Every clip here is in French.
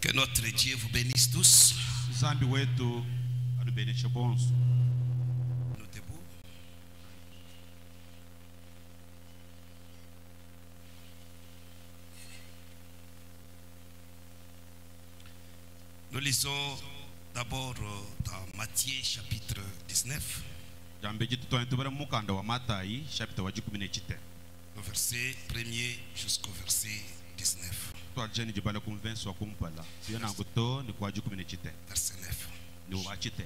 Que notre Dieu vous bénisse tous. Zambi wetu anubeneshe bonso. Nous debout. Nous lisons d'abord dans Matthieu chapitre 19. Jambe jitu twantubara mukanda wa Matayi chapter wa 17. Le verset 1er jusqu'au verset 19. Twajeni jibala convince wa kumpala. Siona ngoto ni kwa 17. Verset 9. Ni wa chite.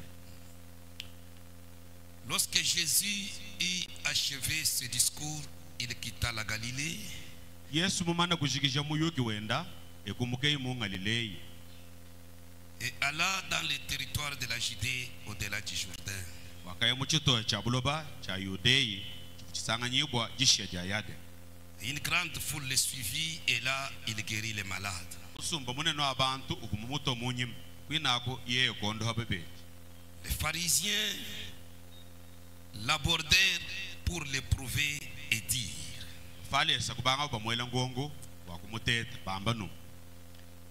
Lorsque Jésus eut achevé ce discours, il quitta la Galilée. Yesu mumana kushikisha muyuki wenda ekumukei mu Galilei. Et alla dans les territoires de la Judée au-delà du Jourdain. Wakaya muchito cha buloba cha Yudei chisanganyibwa jishya ja yade. Une grande foule le suivit et là il guérit les malades. Usumba muneno abantu ukumuto munyim kwinako ye kondo habebe. Les pharisiens l'abordèrent pour l'éprouver et dire: Fale sakubanga ba mwela ngongo wa kumuteta bambano.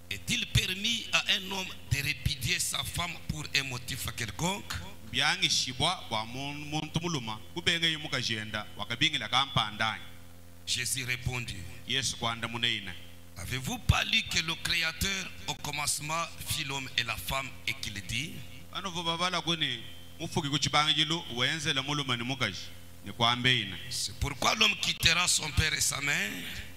Est-il permis à un homme de répudier sa femme pour un motif quelconque? Biangi shibwa wa muntu muluma kubenge yimuka jenda wakabingila kampandanya. Jésus répondit: Yesu kwanda muneina. Avez-vous pas lu que le Créateur au commencement fit l'homme et la femme et qu'il dit: Ano babala kuni mufuki kuchibangilo wenzela muluma ni mukaji ni kwambe ina. C'est pourquoi l'homme quittera son père et sa mère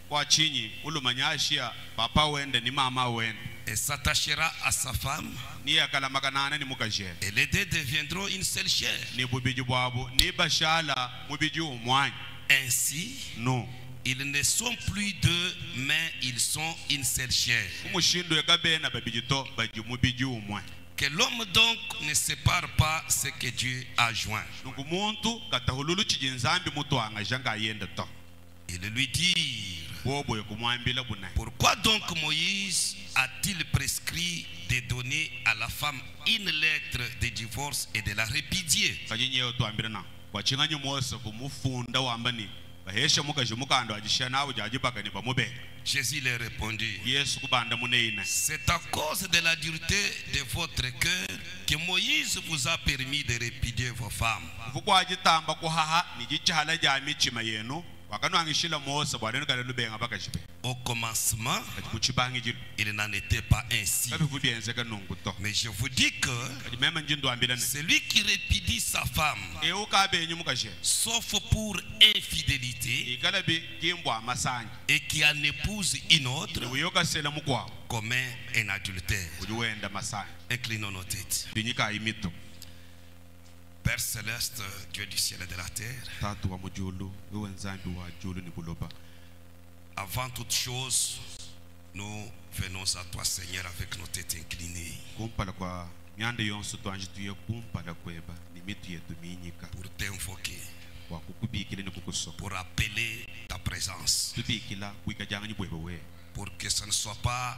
Kwa chinyi muluma nyashia papa wende ni mama wende et s'attachera à sa femme, ni akala makanana ni mukaje et les deux deviendront une seule chair. ni bubiji bwabo ni bashala mubiji umwanya. Ainsi, No ils ne sont plus deux, mais ils sont une seule chair. umushindo yakabena babiji to baji mubiji umwanya. Que l'homme donc ne sépare pas ce que Dieu a joint. Nuku muntu katahululu chijinzambi mutu anga janga yenda to. Ils lui dirent: Bobo yakumwambila bunai. pourquoi donc Moïse a-t-il prescrit de donner à la femme une lettre de divorce et de la répudier? Kajinyeyo tuambira na kwa chinganyi Mose kumufunda wambani bahesha mukaje mukando ajishana abo jajibaka ni bamube. Jésus leur répondit: Yesu kubanda muneina. c'est à cause de la dureté de votre cœur que Moïse vous a permis de répudier vos femmes. Fukwa ajitamba kuhaha ni jichahala ja michima yenu wakanwangishila Mose bwana kale benga bakashibe. Au commencement, Kuchibangi jilu il n'en était pas ainsi. kabi fubienze kanungu to. Mais je vous dis que Kajimema njindo ambila ne. celui qui répudie sa femme, E ukabenyu mukaje. sauf pour infidélité, Ikalabi kimbwa amasanya. et qui en épouse une autre, Uyoka sela mukwa commet un adultère. ujuenda masanya. Inclinons nos têtes. Binyika imito. Père céleste, Dieu du ciel et de la terre, Tatu wa mujulu, wewe nzambi wa julu ni buloba. avant toute chose, nous venons à toi, Seigneur, avec nos têtes inclinées Kumpala kwa nyande yonso twanjituye kumpala kweba ni mitu yetu minyika. pour t'invoquer, Wa kukubikile ni kukusoka. pour appeler ta présence, Tubikila wikajanga ni bwebe we. pour que ce ne soit pas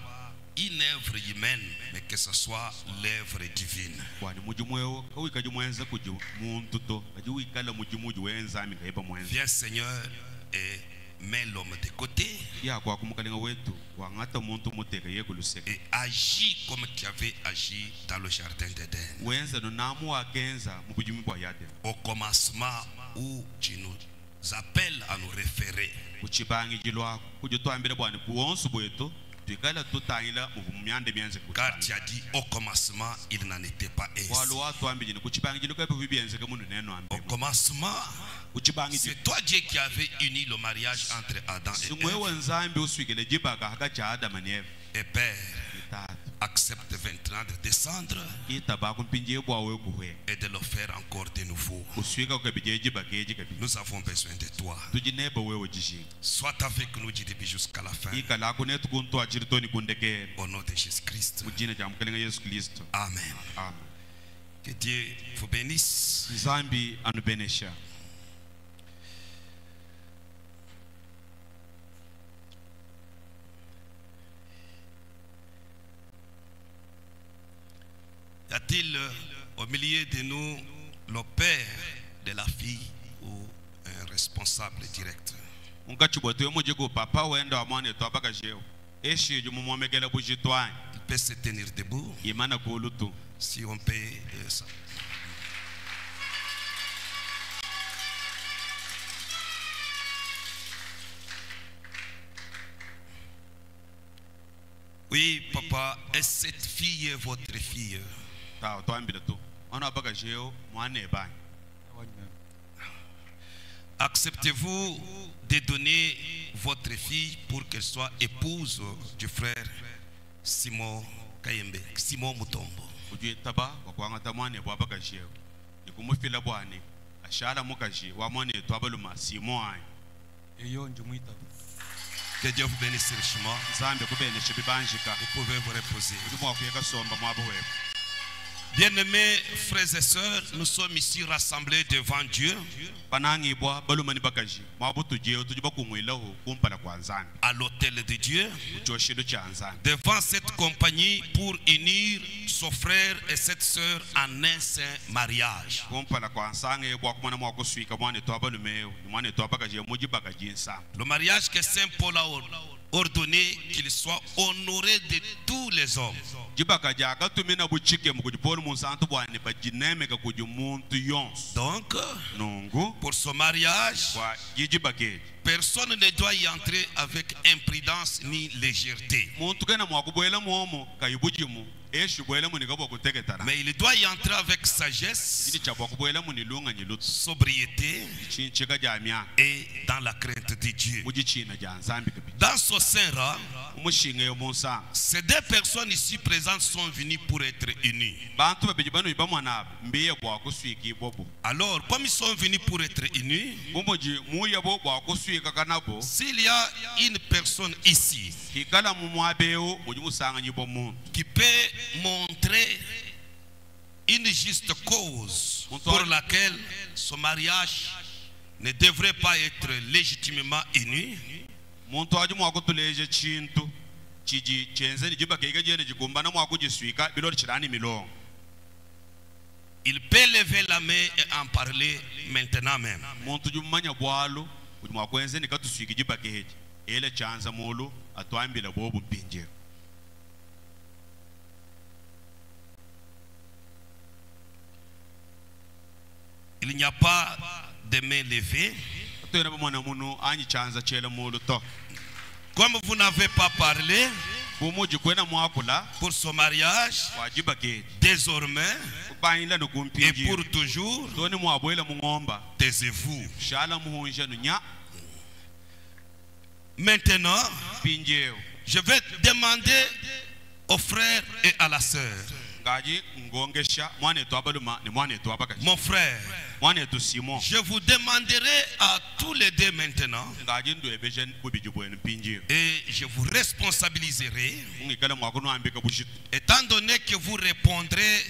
une œuvre humaine, mais que ce soit l'œuvre divine. Kwani mujumweo kawika jumwenza kuju muntu to ajuwikala mujumuju wenzami ngaiba mwenza. Viens, Seigneur, et mets l'homme de côté Ya kwa kumukalinga wetu wangata muntu muteka yekuluseka. et agis comme tu avais agi dans le jardin d'Éden. Wenza no namu akenza mubujumi bwa yade. Au commencement où tu nous appelles à nous référer. Kuchibangi jilwa kujutwambira bwana kuonsu bwetu tukala tutanyila mumyande byenze Car tu as dit au commencement, il n'en était pas ainsi. Walu watu ambije kuchibangi jilu kape byenze kamundu neno ambe. Au commencement, Kuchibangi c'est toi Dieu qui avait uni le mariage entre Adam et Sumwewe Ève. nzambi uswikile jibaka hakacha Adam and Eve. Et Père, Itatu. accepte maintenant de descendre Itabaku mpinje bwawe kuhwe. et de le faire encore de nouveau. Uswika ukabije jibaka eji kabi. Nous avons besoin de toi. Tujineba wewe jishi. Sois avec nous du début jusqu'à la fin. Ikala kunetu kuntu achiritoni kundeke. Au nom de Jésus-Christ. Mujina jamkalinga Yesu Kristo. Amen. Amen. Que Dieu vous bénisse. Nzambi anubenesha. Y a-t-il au milieu de nous le père de la fille ou un responsable direct? Unkachibwa tuwe mujiku papa wenda wa mwane to abaka jeo. eshi jumumomekela bujitwanya Il peut se tenir debout. imana kulutu Si on peut. Ça. Oui, papa, est-ce cette fille est votre fille? ta twambile tu ona baka jeo mwane banya Acceptez-vous de donner votre fille pour qu'elle soit épouse du frère Simon Kayembe, Simon Mutombo? ujitaba kwakwangata mwane bwa baka jeo nikumufila bwane ashala mukaji wa mwane twabaluma simo anya eyo njumuita Que Dieu vous bénisse richement. nzambe kubene shibibanjika Vous pouvez vous reposer. udumwa kuyeka somba mwabo wewe. Bien-aimés frères et sœurs, nous sommes ici rassemblés devant Dieu banangibwa balumani bakaji mwabutu jeo tujiba kumwilahu kumpala kwa nzambe à l'autel de Dieu, uchoshilo cha nzambe devant cette compagnie pour unir son frère et cette sœur en un saint mariage. kumpala kwa nsange bwa kumana mwakuswika mwane twabalumeo mwane twabakaji mujibakaji nsa Le mariage que Saint Paul a ordonné qu'il soit honoré de tous les hommes. jibakaji akatumina buchike mukujipolo munsantu bwane bajinemeka kujimuntu yonse Donc, nungu pour ce mariage, kwa jijibakeji personne ne doit y entrer avec imprudence ni légèreté. muntu kena mwakubwela mwomo kayibujimu eshi bwela muni kabwa kuteketara Mais il doit y entrer avec sagesse, ili chabwa kubwela muni lunga nyilutu sobriété chinchika jamya et dans la crainte de Dieu. mujichina ja nzambi kabi Dans ce saint rang, umushinga yo munsanga ces deux personnes ici présentes sont venues pour être unies. bantu babiji bano ibamwana mbiye bwa kuswika ibobo Alors, comme ils sont venus pour être unis, umuji muyabo bwa kuswika kanabo s'il y a une personne ici hikala mumwabeo muji musanga nyibo muntu qui peut montrer une juste cause pour laquelle ce mariage ne devrait pas être légitimement uni, muntu waji mwakutuleje chintu chiji chenzeni jibakeka jene jikumbana mwakujiswika bilori chirani milongo il peut lever la main et en parler maintenant même. muntu jumanya bwalo uji mwakwenzeni katuswika jibakeji ele chanza mulu atwambila bobu mpinje Il n'y a pas de main levée. atwena bamwana munu anyi chanza chela mulu to Comme vous n'avez pas parlé bumuji kwena mwakula pour ce mariage, wajibakeji désormais kubayila et nukumpinje pour toujours, toni mwabwela mungomba taisez-vous. shala muhunja nunya Maintenant, pinjeo je vais demander aux frères et à la sœur. ngaji ngongesha mwane twabaluma ni mwane twabakaji Mon frère, mwane tu Simon je vous demanderai à tous les deux maintenant ngaji ndo ebejen bubiji bwenu pinjeo et je vous responsabiliserai ngikala mwakunu ambika bushitu étant donné que vous répondrez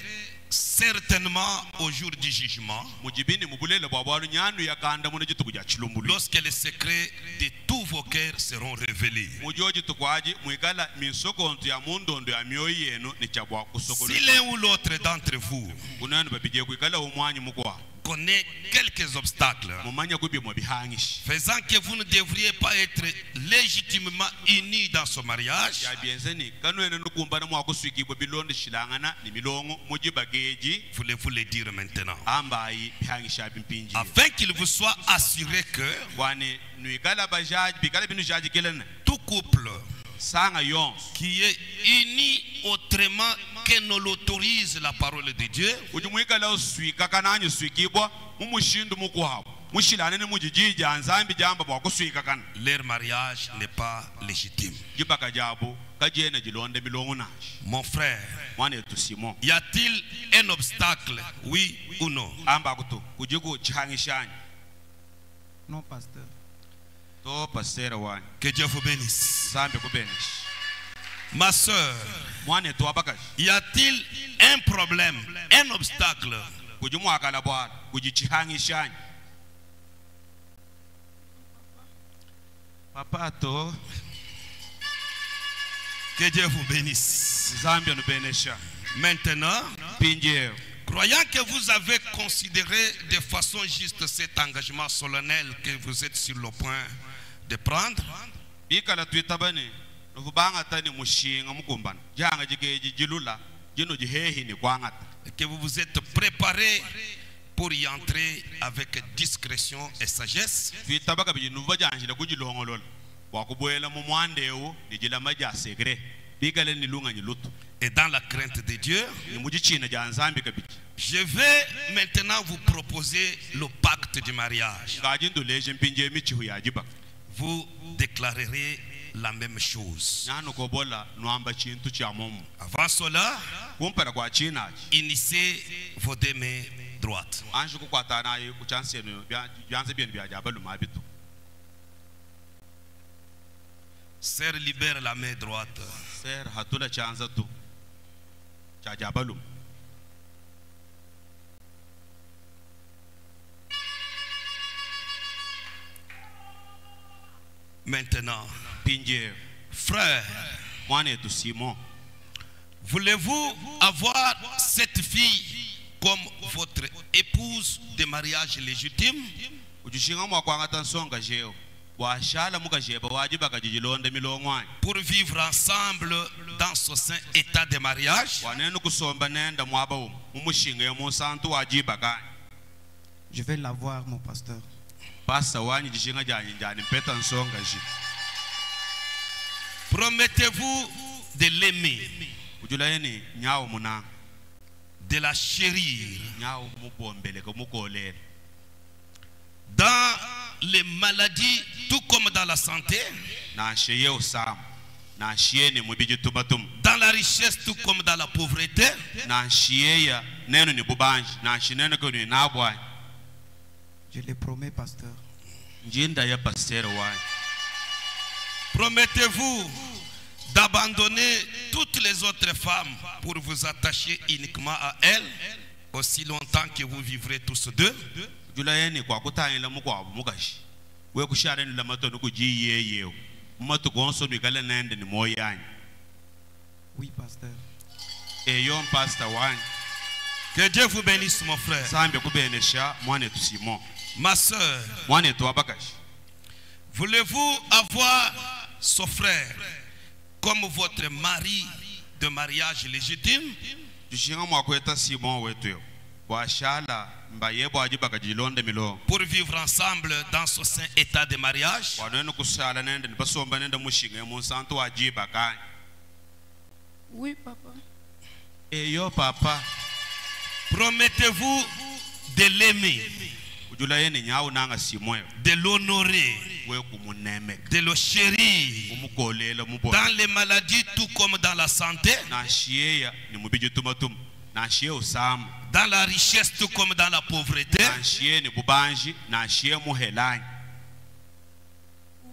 certainement au jour du jugement mujibini mubulele bwabwalu nyandu yakanda muno jitukuja chilumbulu lorsque les secrets de tous vos cœurs seront révélés. mujoji tukwaji mwikala misokontu ya mundondo ya mioyo yenu ni chabwa kusokolo Si l'un ou l'autre d'entre vous kunanu babije kwikala umwanyi mukwa connaît quelques obstacles mumanya kubi mwabihangishi faisant que vous ne devriez pas être légitimement unis dans ce mariage, ya bienzeni kanwene nukumbana mwakuswikibwa bilondo shilangana ni milongo mujibageji voulez-vous le dire maintenant, ambayi bihangisha bimpinji afin qu'il vous soit assuré que kwani nuikala bajaji bikala binu jaji kelene tout couple sanga yonse qui est uni autrement que ne l'autorise la parole de Dieu uji mwikala uswika kananyi swikibwa mumushindu mukwabo mushilane ni mujijija nzambi jamba bwakuswika kana leur mariage n'est pas légitime. jibaka jabo kajene jilonde milongo nashi Mon frère, mwane tu Simon y a-t-il un obstacle, oui ou non? amba kutu kujiku chihangishanya non pasteur to pasera wani Que Dieu vous bénisse. zambe kubenishi Ma soeur, mwane tu abakashi y a-t-il un problème, un obstacle kujimwakala bwana kujichihangishanya papa to Que Dieu vous bénisse. zambe nubenesha Maintenant, pinjeo croyant que vous avez considéré de façon juste cet engagement solennel que vous êtes sur le point de prendre, bikala twitabane Et que vous vous êtes préparés pour y entrer avec discrétion et sagesse. Et dans la crainte de Dieu, je vais maintenant vous proposer le pacte du mariage. Vous déclarerez la même chose. Avant cela, initiez vos deux mains droites. Sœur, libère la main droite. Maintenant, frère, voulez-vous avoir cette fille comme votre épouse de mariage légitime? Pour vivre ensemble dans ce saint état de mariage? Je vais la voir, mon pasteur. Promettez-vous de l'aimer, de la chérir dans les maladies tout comme dans la santé, dans la richesse tout comme dans la pauvreté, Je le promets, pasteur. Promettez-vous d'abandonner toutes les autres femmes pour vous attacher uniquement à elles aussi longtemps que vous vivrez tous deux? Oui, pasteur. Que Dieu vous bénisse, mon frère. Ma soeur, voulez-vous avoir ce frère comme votre mari de mariage légitime? Pour vivre ensemble dans ce saint état de mariage? Oui, papa. Promettez-vous de l'aimer, de l'honorer, de le chérir dans les maladies tout comme dans la santé, dans la richesse tout comme dans la pauvreté?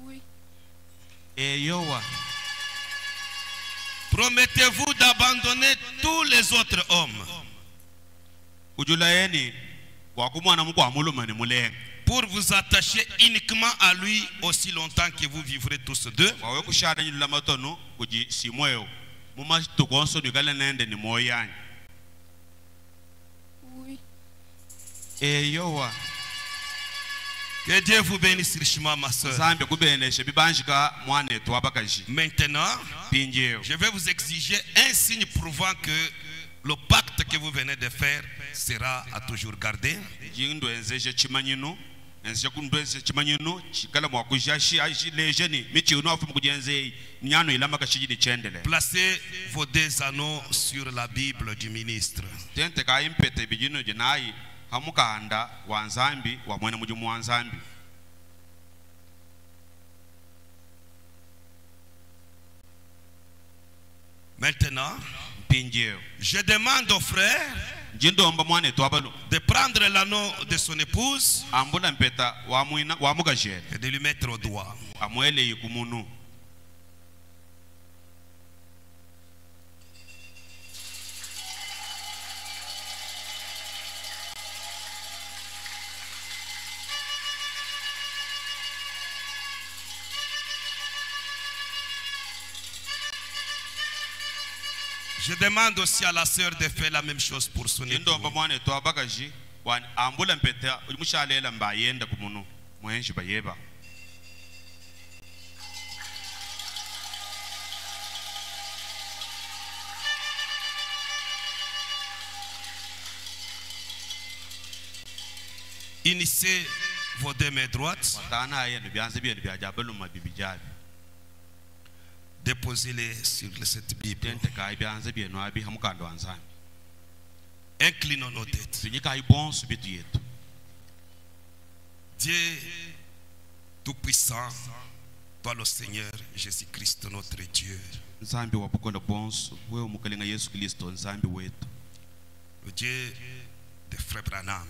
Oui. Promettez-vous d'abandonner tous les autres hommes pour vous attacher uniquement à lui aussi longtemps que vous vivrez tous deux? Oui. Que Dieu vous bénisse richement, ma soeur. Maintenant, je vais vous exiger un signe prouvant que le pacte que vous venez de faire sera à toujours gardé. Placez vos deux anneaux sur la Bible du ministre. Maintenant, je demande au frère de prendre l'anneau de son épouse et de lui mettre au doigt. Je demande aussi à la sœur de faire la même chose pour son époux. Unissez vos deux mains droites. watana yenu byanze byenu byajabeluma bibijabi Déposez-les sur cette Bible. tente kai byanze byenu abi hamukando wanzami Inclinons nos têtes. tunyika ibonsu bitu yetu Dieu Tout-Puissant, toi le Seigneur Jésus-Christ notre Dieu, nzambi wabukonda bonsu wewe umukalenga Yesu Kristo nzambi wetu le Dieu de Frère Branham,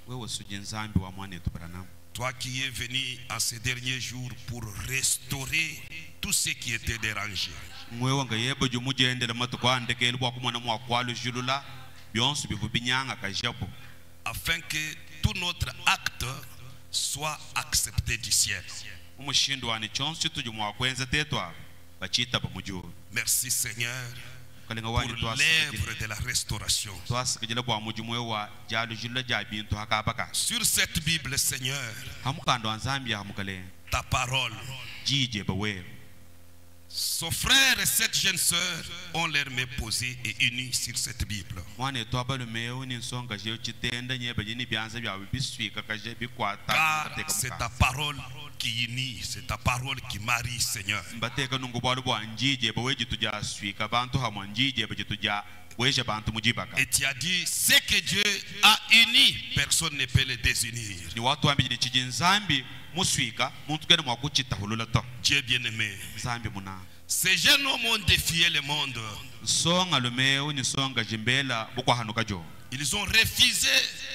wewe suje nzambi wa mwanetu Branham toi qui es venu en ces derniers jours pour restaurer tout ce qui était dérangé, mwewe nga yebo jumujendela matukwandekeli bwakumwana mwakwalo julula byonsu bivubinyanga kajabo afin que tout notre acte soit accepté du ciel. umushindu wani chonsu tuju mwakwenza tetwa bachita bamuju Merci Seigneur kalenga pour wani l'œuvre de la restauration. twasikijela bwa muju mwewe wa jalu julula ja bintu hakabaka Sur cette Bible, Seigneur, hamukando wanzambi hamukale ta parole, jije bawe son frère et cette jeune sœur ont leurs mains posées et unies sur cette Bible. mwane twabalu mewu ni nsonga je chitenda nyeba jini byanza byawe biswika kaje bikwata Car c'est ta parole qui unit, c'est ta parole qui marie, Seigneur. mbateka nungu bwalu bwa njije bawe jituja swika bantu hamwa njije bajituja weje bantu mujibaka Et tu as dit, ce que Dieu a uni, personne ne peut le désunir. ni watu ambi jini chiji nzambi muswika muntu kene mwakuchita hulula to Dieu bien-aimé, nzambi muna ces jeunes hommes ont défié le monde. songa lumewu ni songa jimbela bukwahanuka jo Ils ont refusé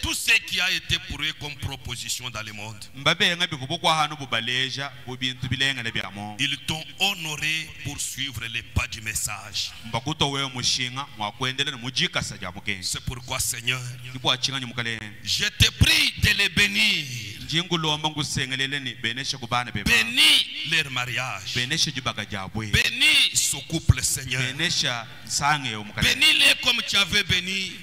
tout ce qui a été pour eux comme proposition dans le monde. mbabenga bivu bukwahanu bubaleja bubintu bilenga le byamo Ils t'ont honoré pour suivre les pas du message. mbakuto wewe mushinga mwakwendele ni mujikasa ja mukenzi C'est pourquoi, Seigneur, ibwachinga nyumukale je te prie de les bénir. njingulomba ngusengelele ni benesha kubana beba Bénis leur mariage. benesha jibaga jabwe Bénis ce couple, Seigneur. benesha sange umukale Bénis-les comme tu avais béni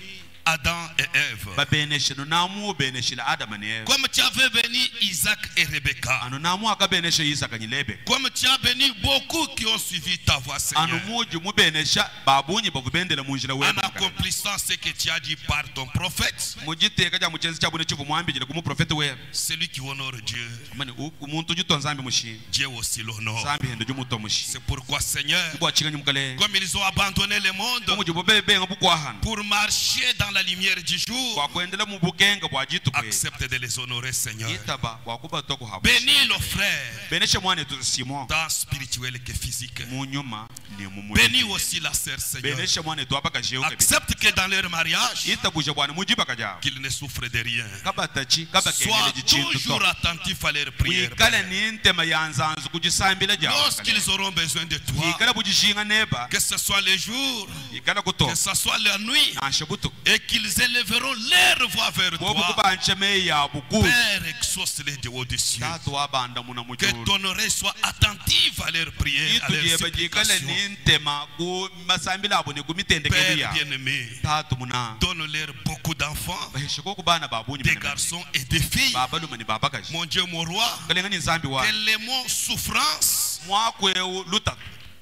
Adam et Ève. ba benesha no namu benesha la Adam ne Eve Comme tu avais béni Isaac et Rebecca. anu namu aka benesha Isaka nyilebe Comme tu as béni beaucoup qui ont suivi ta voie, anu Seigneur. muji mu benesha babunyi bakubendela munjira En wewe accomplissant ce que tu as dit par ton prophète, mujiteka ja muchenzi chabune chivu mwambijile kumu profeti wewe celui qui honore Dieu, mani umuntu juto nzambi mushi Dieu aussi l'honore. zambi hendo jumuto mushi C'est pourquoi, Seigneur, ibwachinga nyumukale comme ils ont abandonné le monde muji bubebe ngabukwahan pour marcher dans la lumière du jour, kwakwendela mu bukenga bwa jitu kwe accepte de les honorer, Seigneur. itaba kwakuba toko habu Bénis nos frères, benesha mwane tu Simon tant spirituel que physique. munyuma ni mumu Bénis aussi la sœur, Seigneur. benesha mwane tu abaka jeu ke Accepte que dans leur mariage, itabuje bwana mujibaka ja qu'ils ne souffrent de rien. kabatachi kabakengele Sois jichintu toujours to attentif à leurs prières. wikala ni ntema yanzanzu kujisambila ja Lorsqu'ils auront besoin de toi, ikala bujishinga neba que ce soit le jour, ikala kuto que ce soit la nuit, nashabutu et qu'ils élèveront leur voix vers bobu toi. kubancheme ya buku Père, exauce-les de haut des cieux. tatu wabanda muna Que mujuru ton oreille soit attentive à leurs prières, à leurs itujeba jikala supplications. ni ntema ku masambila abo ni kumitendekeli Père ya bien-aimé, tatu muna donne-leur beaucoup d'enfants, bahishiko kubana babunyi des garçons et des filles. babaluma ni babakaji Mon Dieu, mon roi, kalenga ni nzambi wa que les mots souffrance mwakwewu lutatu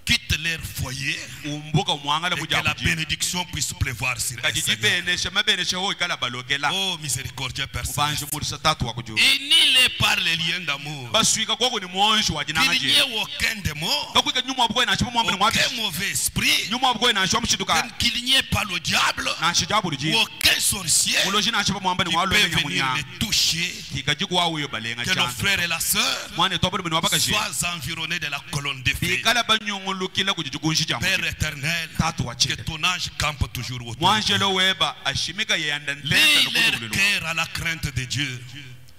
quittent leur foyer umbuka umwangala et que la bujabuji bénédiction puisse pleuvoir sur eux. kajiji Seigneur. benesha mabenesha ho ikala balokela Oh, miséricordieux Père ubanje Céleste. murisa tatu wakuju Unis-les par les liens d'amour. baswika kwako ni mwonshi wajinanga Qu'il n'y je ait aucun démon, kakwika nyuma wabukwe nashipa mwambani mwabi aucun mauvais esprit, nyuma wabukwe nashipa mshiduka qu'il n'y ait pas le diable, nashijabulu ji aucun sorcier muloji nashipa mwambani qui mwalo peut nya venir munya les toucher. kikajiku wawu yo balenga Que nos chanza frères et la sœur mwane tobulu mni wabaka je soient environnés de la colonne de feu. bikala banyongolukila kujijukunshi jamu Père éternel, tatu que wachile ton ange campe toujours autour. mwanjelo weba ashimika yeyanda ntenta Lis leur nokudulilo cœur à la crainte de Dieu.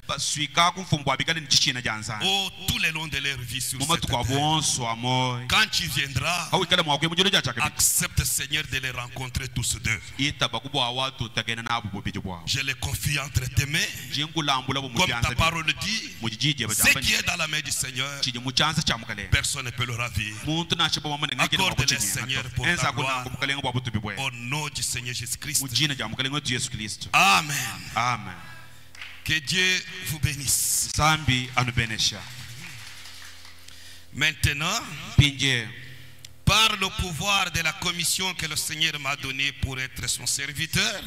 baswika kumfumbu abikala ni chichina janzana Oh, tout le long de leur vie sur cette mumatuku terre. abonso amoy Quand tu viendras, awikala mwakwe mujolo jachake accepte, Seigneur, de les rencontrer tous deux. itaba kubwa watu takena nabo bobiji bwao Je les confie entre tes mains. jinkulambula bo Comme ta mujanza parole dit, mujijije ce qui bajambani est dans la main du Seigneur, chije muchanza chamukale personne ne peut le ravir. muntu nashipa mwamane ngekele Accorde-les, Seigneur, pour ta enza gloire. kunango mukalenga bwa butubi bwe Au nom du Seigneur Jésus-Christ. mujina ja mukalenga wetu Yesu Kristo Amen. amen Que Dieu vous bénisse. zambi anubenesha Maintenant, pinje par le pouvoir de la commission que le Seigneur m'a donnée pour être son serviteur,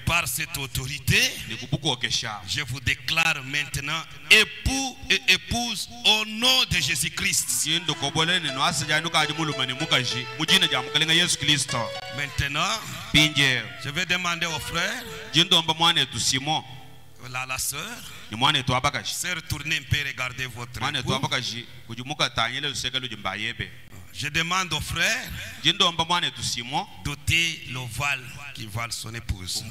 par cette autorité, je vous déclare maintenant époux et épouse au nom de Jésus-Christ. Maintenant, je vais demander aux frères, la sœur, sœur, tournez un peu, regardez votre époux. Je demande aux frères d'ôter l'ovale qui vale son épouse.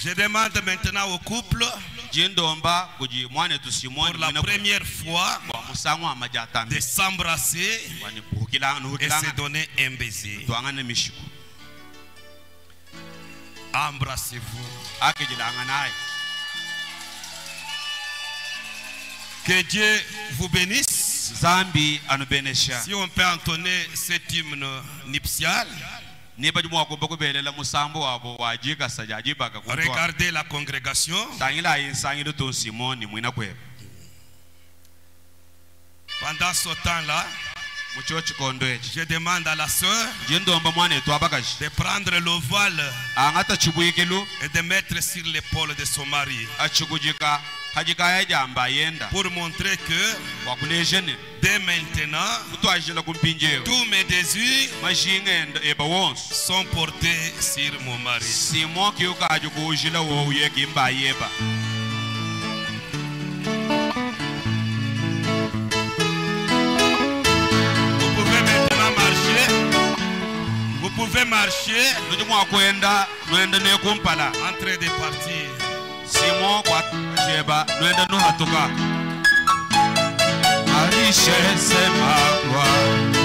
Je demande maintenant au couple, pour la première fois, de s'embrasser et se donner un baiser. Embrassez-vous. Que Dieu vous bénisse. Si on peut entonner cet hymne nuptial. Regardez la congrégation. Pendant ce temps-là, je demande à la sœur de prendre l'ovale et de mettre sur l'épaule de son mari, pour montrer que dès maintenant, tous mes désirs sont portés sur mon mari. Vous pouvez marcher en train de partir. Marie, c'est ma gloire.